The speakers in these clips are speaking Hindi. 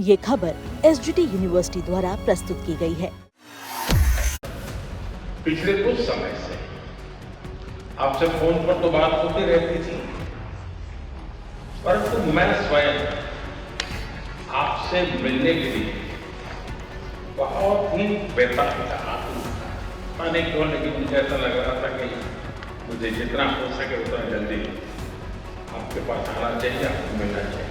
ये खबर एसजीटी यूनिवर्सिटी द्वारा प्रस्तुत की गई है। पिछले कुछ समय से आपसे फोन पर तो बात होती रहती थी, परंतु मैं स्वयं आपसे मिलने के लिए बहुत ही बेताब था। माने क्यों, लेकिन मुझे ऐसा लग रहा था कि मुझे जितना हो सके उतना जल्दी आपके पास आना चाहिए, आपको मिलना चाहिए।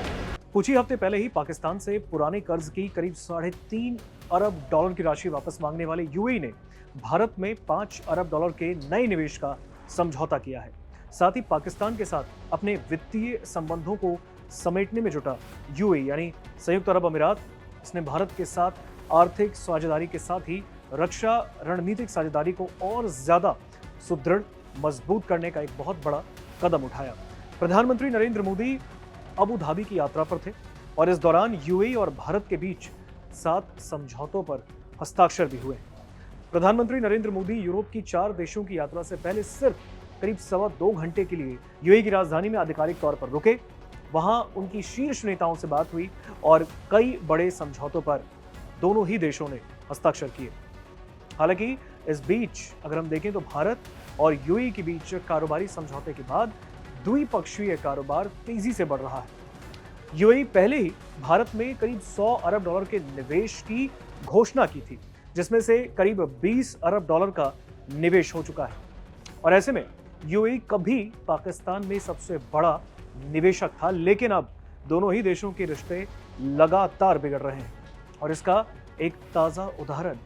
कुछ ही हफ्ते पहले ही पाकिस्तान से पुराने कर्ज की करीब $3.5 अरब की राशि वापस मांगने वाले यूएई ने भारत में $5 अरब के नए निवेश का समझौता किया है। साथ ही पाकिस्तान के साथ अपने वित्तीय संबंधों को समेटने में जुटा यूएई यानी संयुक्त अरब अमीरात, इसने भारत के साथ आर्थिक साझेदारी के साथ ही रक्षा रणनीतिक साझेदारी को और ज्यादा सुदृढ़ मजबूत करने का एक बहुत बड़ा कदम उठाया। प्रधानमंत्री नरेंद्र मोदी अबू धाबी की यात्रा पर थे और इस दौरान यूएई और भारत के बीच 7 समझौतों पर हस्ताक्षर भी हुए। प्रधानमंत्री नरेंद्र मोदी यूरोप की 4 देशों की यात्रा से पहले सिर्फ करीब 2.25 घंटे के लिए यूएई की राजधानी में आधिकारिक तौर पर रुके। वहां उनकी शीर्ष नेताओं से बात हुई और कई बड़े समझौतों पर दोनों ही देशों ने हस्ताक्षर किए। हालांकि इस बीच अगर हम देखें तो भारत और यूएई के बीच कारोबारी समझौते के बाद द्विपक्षीय कारोबार तेजी से बढ़ रहा है। यूएई पहले ही भारत में करीब $100 अरब के निवेश की घोषणा की थी, जिसमें से करीब $20 अरब का निवेश हो चुका है। और ऐसे में यूएई कभी पाकिस्तान में सबसे बड़ा निवेशक था, लेकिन अब दोनों ही देशों के रिश्ते लगातार बिगड़ रहे हैं और इसका एक ताजा उदाहरण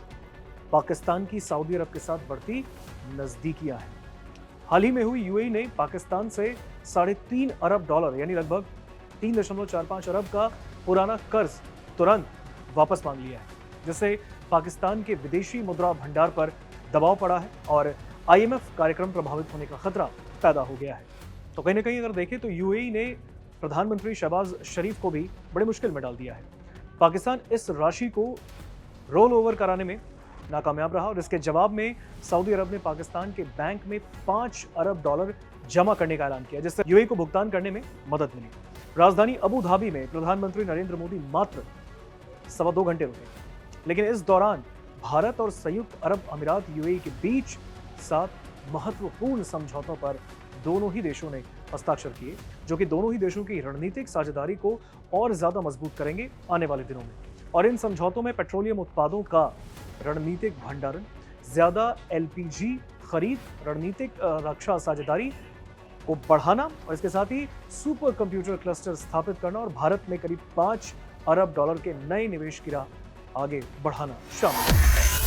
पाकिस्तान की सऊदी अरब के साथ बढ़ती नजदीकियां हैं। हाल ही में हुई यूएई ने पाकिस्तान से $3.5 अरब यानी लगभग 3.45 अरब का पुराना कर्ज तुरंत वापस मांग लिया है, जिससे पाकिस्तान के विदेशी मुद्रा भंडार पर दबाव पड़ा है और आईएमएफ कार्यक्रम प्रभावित होने का खतरा पैदा हो गया है। तो कहीं ना कहीं अगर देखें तो यूएई ने प्रधानमंत्री शहबाज शरीफ को भी बड़ी मुश्किल में डाल दिया है। पाकिस्तान इस राशि को रोल ओवर कराने में नाकामयाब रहा और इसके जवाब में सऊदी अरब ने पाकिस्तान के बैंक में $5 अरब जमा करने का ऐलान किया, जिससे यूएई को भुगतान करने में मदद मिली। राजधानी अबू धाबी में प्रधानमंत्री नरेंद्र मोदी मात्र 2.25 घंटे रुके, लेकिन इस दौरान भारत और संयुक्त अरब अमीरात यूएई के बीच 7 महत्वपूर्ण समझौतों पर दोनों ही देशों ने हस्ताक्षर किए, जो कि दोनों ही देशों की रणनीतिक साझेदारी को और ज्यादा मजबूत करेंगे आने वाले दिनों में। और इन समझौतों में पेट्रोलियम उत्पादों का रणनीतिक भंडारण, ज्यादा एलपीजी खरीद, रणनीतिक रक्षा साझेदारी को बढ़ाना और इसके साथ ही सुपर कंप्यूटर क्लस्टर स्थापित करना और भारत में करीब $5 अरब के नए निवेश की राह आगे बढ़ाना शामिल है।